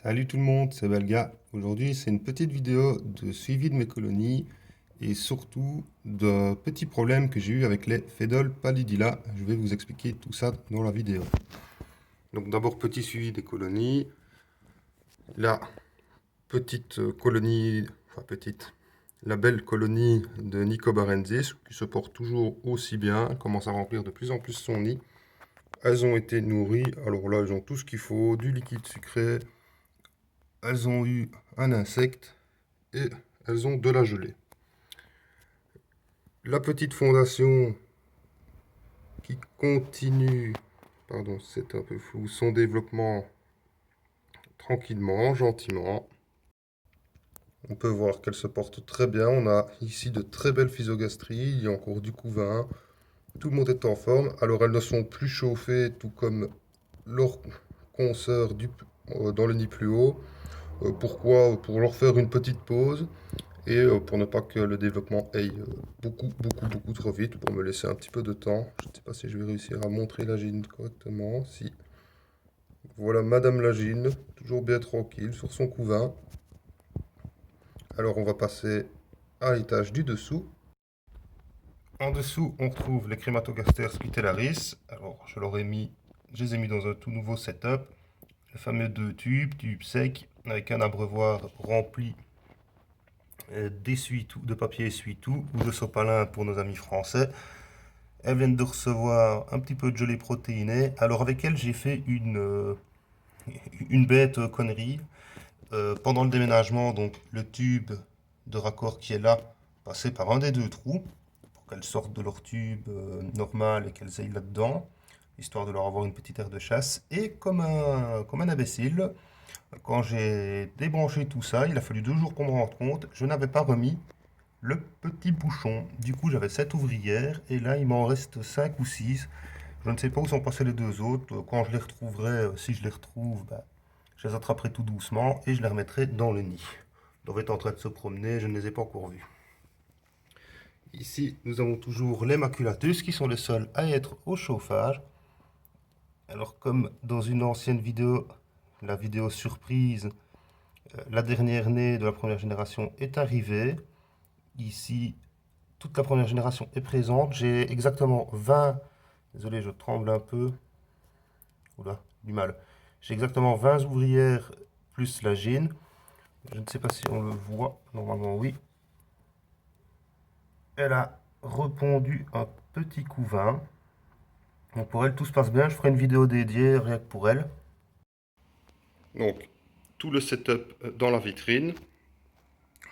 Salut tout le monde, c'est Belga. Aujourd'hui, c'est une petite vidéo de suivi de mes colonies et surtout de petits problèmes que j'ai eu avec les Phédol pallidilla. Je vais vous expliquer tout ça dans la vidéo. Donc d'abord, petit suivi des colonies. La petite colonie, enfin petite, la belle colonie de Nicobarensis qui se porte toujours aussi bien, elle commence à remplir de plus en plus son nid. Elles ont été nourries, alors là, elles ont tout ce qu'il faut, du liquide sucré, elles ont eu un insecte et elles ont de la gelée. La petite fondation qui continue, pardon, c'est un peu flou, son développement tranquillement, gentiment. On peut voir qu'elle se porte très bien. On a ici de très belles physogastries. Il y a encore du couvain. Tout le monde est en forme. Alors elles ne sont plus chauffées, tout comme leurs consoeurs dans le nid plus haut. Pourquoi? Pour leur faire une petite pause. Et pour ne pas que le développement aille beaucoup trop vite, pour me laisser un petit peu de temps. Je ne sais pas si je vais réussir à montrer la gine correctement. Si. Voilà Madame la gine, toujours bien tranquille sur son couvain. Alors on va passer à l'étage du dessous. En dessous, on retrouve les Crématogastères squitellaris. Alors je les ai mis dans un tout nouveau setup. Le fameux deux tubes secs, avec un abreuvoir rempli d'essuie-tout, de papier essuie-tout ou de sopalin pour nos amis français. Elles viennent de recevoir un petit peu de gelée protéinée. Alors avec elle, j'ai fait une bête connerie. Pendant le déménagement, donc le tube de raccord qui est là, passait par un des deux trous pour qu'elles sortent de leur tube normal et qu'elles aillent là-dedans, histoire de leur avoir une petite aire de chasse. Et comme un imbécile, quand j'ai débranché tout ça, il a fallu 2 jours pour me rendre compte, je n'avais pas remis le petit bouchon. Du coup, j'avais 7 ouvrières et là, il m'en reste 5 ou 6. Je ne sais pas où sont passés les deux autres. Quand je les retrouverai, si je les retrouve, bah, je les attraperai tout doucement et je les remettrai dans le nid. Ils doivent être en train de se promener, je ne les ai pas encore vus. Ici, nous avons toujours les maculatus qui sont les seuls à être au chauffage. Alors, comme dans une ancienne vidéo, la vidéo surprise, la dernière née de la première génération est arrivée. Ici, toute la première génération est présente. J'ai exactement 20... Désolé, je tremble un peu. Oula, du mal. J'ai exactement 20 ouvrières plus la gine. Je ne sais pas si on le voit. Normalement, oui. Elle a repondu un petit couvain. Donc pour elle, tout se passe bien. Je ferai une vidéo dédiée rien que pour elle. Donc, tout le setup dans la vitrine.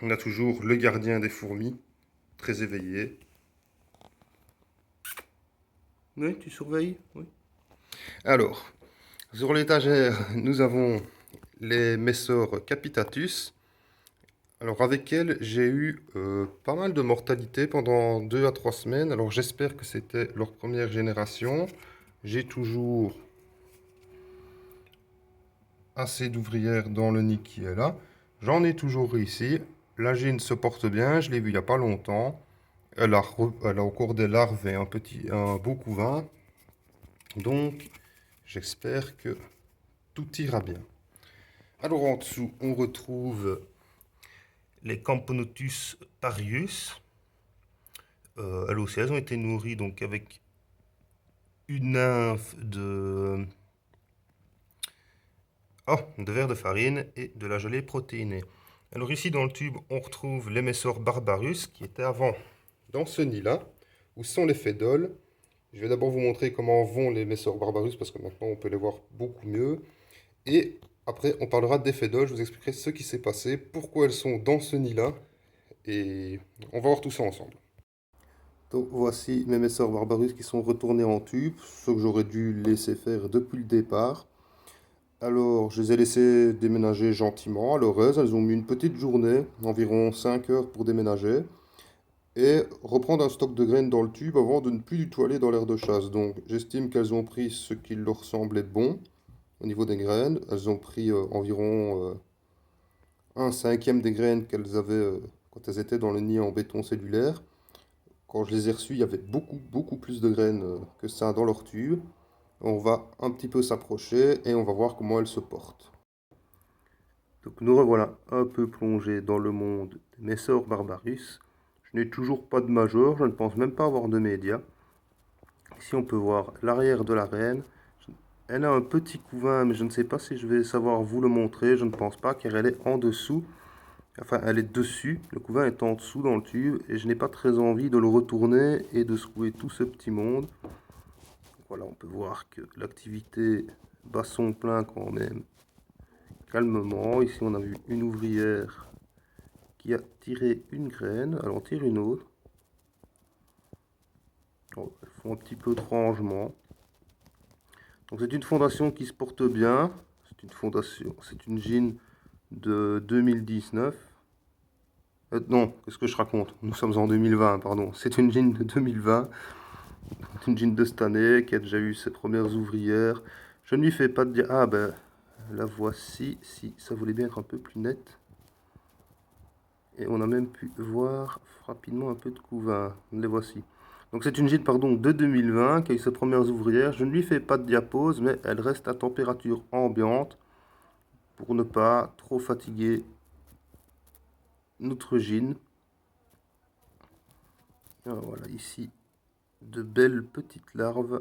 On a toujours le gardien des fourmis, très éveillé. Oui, tu surveilles? Oui. Alors, sur l'étagère, nous avons les Messor capitatus. Alors avec elle, j'ai eu pas mal de mortalité pendant 2 à 3 semaines. Alors j'espère que c'était leur première génération. J'ai toujours assez d'ouvrières dans le nid qui est là. J'en ai toujours ici. La gine se porte bien, je l'ai vue il n'y a pas longtemps. Elle a encore des larves et un beau couvain. Donc j'espère que tout ira bien. Alors en dessous, on retrouve les Camponotus parius. Elles aussi, elles ont été nourries donc avec une nymphe de verre de farine et de la gelée protéinée. Alors ici dans le tube, on retrouve l'émessor barbarus qui était avant dans ce nid-là, où sont les fédoles. Je vais d'abord vous montrer comment vont les Messor barbarus parce que maintenant on peut les voir beaucoup mieux. Et après, on parlera des fédoles, je vous expliquerai ce qui s'est passé, pourquoi elles sont dans ce nid-là. Et on va voir tout ça ensemble. Donc voici mes Messor barbarus qui sont retournés en tube, ce que j'aurais dû laisser faire depuis le départ. Alors, je les ai laissés déménager gentiment à leur aise. Elles ont mis une petite journée, environ 5 heures pour déménager, et reprendre un stock de graines dans le tube avant de ne plus du tout aller dans l'aire de chasse. Donc, j'estime qu'elles ont pris ce qui leur semblait bon au niveau des graines. Elles ont pris environ un cinquième des graines qu'elles avaient quand elles étaient dans le nid en béton cellulaire. Quand je les ai reçues, il y avait beaucoup plus de graines que ça dans leur tube. On va un petit peu s'approcher et on va voir comment elles se portent. Donc nous revoilà un peu plongés dans le monde des Messor Barbarus. Je n'ai toujours pas de major, je ne pense même pas avoir de média. Ici on peut voir l'arrière de la reine. Elle a un petit couvain, mais je ne sais pas si je vais savoir vous le montrer, je ne pense pas, car elle est en dessous. Enfin, elle est dessus, le couvain est en dessous dans le tube, et je n'ai pas très envie de le retourner et de secouer tout ce petit monde. Voilà, on peut voir que l'activité bat son plein quand même, calmement. Ici, on a vu une ouvrière qui a tiré une graine. Elle en tire une autre. Oh, elles font un petit peu de rangement. Donc c'est une fondation qui se porte bien. C'est une fondation, c'est une gine de 2019. Non, qu'est-ce que je raconte? Nous sommes en 2020, pardon. C'est une gine de 2020. Une gine de cette année qui a déjà eu ses premières ouvrières. Je ne lui fais pas de dire. Ah ben, la voici. Si ça voulait bien être un peu plus net. Et on a même pu voir rapidement un peu de couvain. Les voici. Donc c'est une gîte pardon, de 2020 qui a eu ses premières ouvrières. Je ne lui fais pas de diapose, mais elle reste à température ambiante pour ne pas trop fatiguer notre gîte. Voilà, ici, de belles petites larves.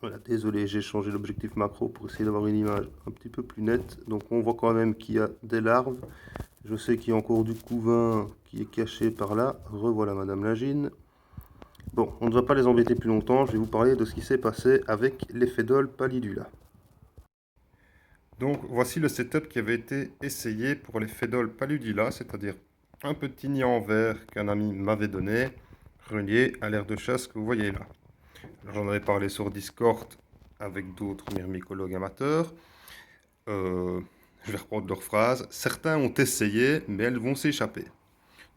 Voilà, désolé, j'ai changé l'objectif macro pour essayer d'avoir une image un petit peu plus nette. Donc on voit quand même qu'il y a des larves. Je sais qu'il y a encore du couvain qui est caché par là. Revoilà Madame Lagine. Bon, on ne va pas les embêter plus longtemps. Je vais vous parler de ce qui s'est passé avec les Phédol pallidula. Donc voici le setup qui avait été essayé pour les Phédol pallidula, c'est-à-dire un petit nid en verre qu'un ami m'avait donné, relié à l'aire de chasse que vous voyez là. J'en avais parlé sur Discord avec d'autres myrmécologues amateurs. Je vais reprendre leur phrase. Certains ont essayé, mais elles vont s'échapper.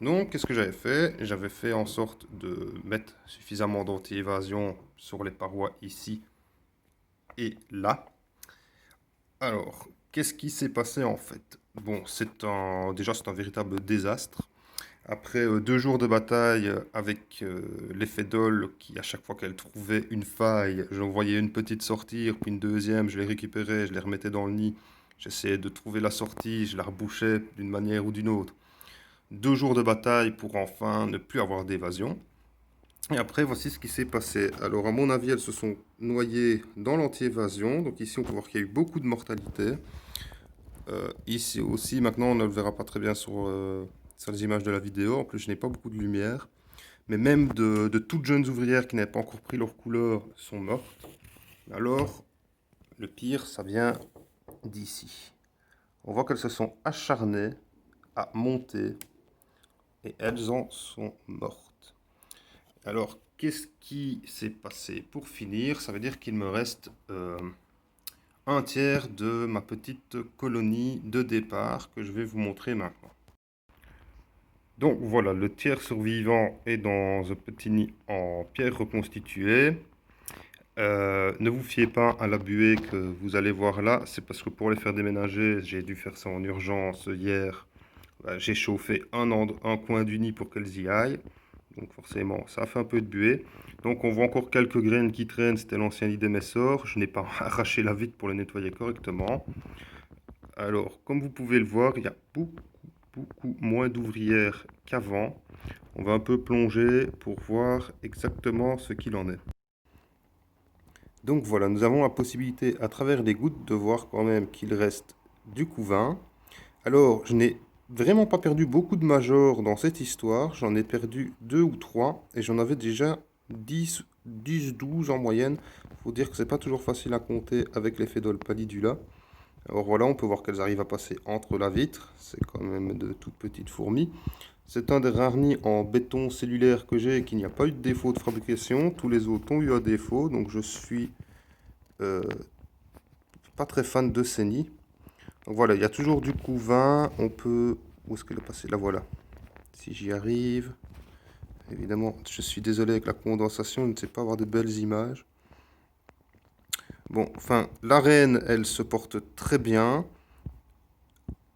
Donc, qu'est-ce que j'avais fait? J'avais fait en sorte de mettre suffisamment d'anti-évasion sur les parois ici et là. Alors, qu'est-ce qui s'est passé en fait? Bon, déjà c'est un véritable désastre. Après 2 jours de bataille avec les Fédoles qui, à chaque fois qu'elles trouvaient une faille, j'en voyais une petite sortir, puis une deuxième, je les récupérais, je les remettais dans le nid. J'essayais de trouver la sortie, je la rebouchais d'une manière ou d'une autre. 2 jours de bataille pour enfin ne plus avoir d'évasion. Et après, voici ce qui s'est passé. Alors, à mon avis, elles se sont noyées dans l'anti-évasion. Donc ici, on peut voir qu'il y a eu beaucoup de mortalité. Ici aussi, maintenant, on ne le verra pas très bien sur les images de la vidéo. En plus, je n'ai pas beaucoup de lumière. Mais même de toutes jeunes ouvrières qui n'avaient pas encore pris leur couleur sont mortes. Alors, le pire, ça vient d'ici. On voit qu'elles se sont acharnées à monter et elles en sont mortes. Alors, qu'est-ce qui s'est passé? Pour finir, ça veut dire qu'il me reste un tiers de ma petite colonie de départ que je vais vous montrer maintenant. Donc voilà, le tiers survivant est dans un petit nid en pierre reconstituée. Ne vous fiez pas à la buée que vous allez voir là, c'est parce que pour les faire déménager, j'ai dû faire ça en urgence hier. J'ai chauffé un coin du nid pour qu'elles y aillent. Donc forcément, ça a fait un peu de buée. Donc on voit encore quelques graines qui traînent, c'était l'ancien lit des Messor. Je n'ai pas arraché la vitre pour le nettoyer correctement. Alors, comme vous pouvez le voir, il y a beaucoup moins d'ouvrières qu'avant. On va un peu plonger pour voir exactement ce qu'il en est. Donc voilà, nous avons la possibilité à travers les gouttes de voir quand même qu'il reste du couvain. Alors, je n'ai vraiment pas perdu beaucoup de majors dans cette histoire. J'en ai perdu 2 ou 3 et j'en avais déjà 10, 12 en moyenne. Il faut dire que c'est pas toujours facile à compter avec les Phédol pallidula. Alors voilà, on peut voir qu'elles arrivent à passer entre la vitre. C'est quand même de toutes petites fourmis. C'est un des rares nids en béton cellulaire que j'ai et qu'il n'y a pas eu de défaut de fabrication. Tous les autres ont eu un défaut, donc je suis pas très fan de ces nids. Donc voilà, il y a toujours du couvain. On peut... Où est-ce qu'elle est passée? Là, voilà. Si j'y arrive. Évidemment, je suis désolé avec la condensation, je ne sais pas avoir de belles images. Bon, enfin, la reine, elle se porte très bien.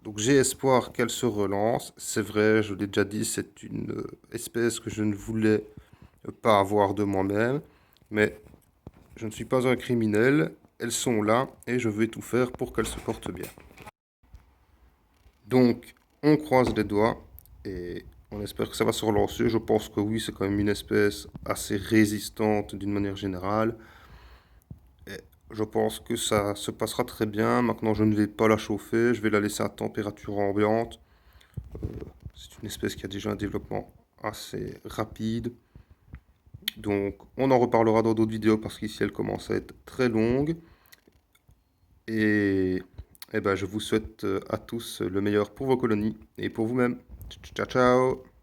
Donc j'ai espoir qu'elle se relance. C'est vrai, je l'ai déjà dit, c'est une espèce que je ne voulais pas avoir de moi-même. Mais je ne suis pas un criminel. elles sont là et je vais tout faire pour qu'elles se portent bien. Donc, on croise les doigts et on espère que ça va se relancer. Je pense que oui, c'est quand même une espèce assez résistante d'une manière générale. Et je pense que ça se passera très bien. Maintenant, je ne vais pas la chauffer, je vais la laisser à température ambiante. C'est une espèce qui a déjà un développement assez rapide. Donc, on en reparlera dans d'autres vidéos parce qu'ici, elle commence à être très longue. Et, eh ben, je vous souhaite à tous le meilleur pour vos colonies et pour vous-même. Ciao, ciao!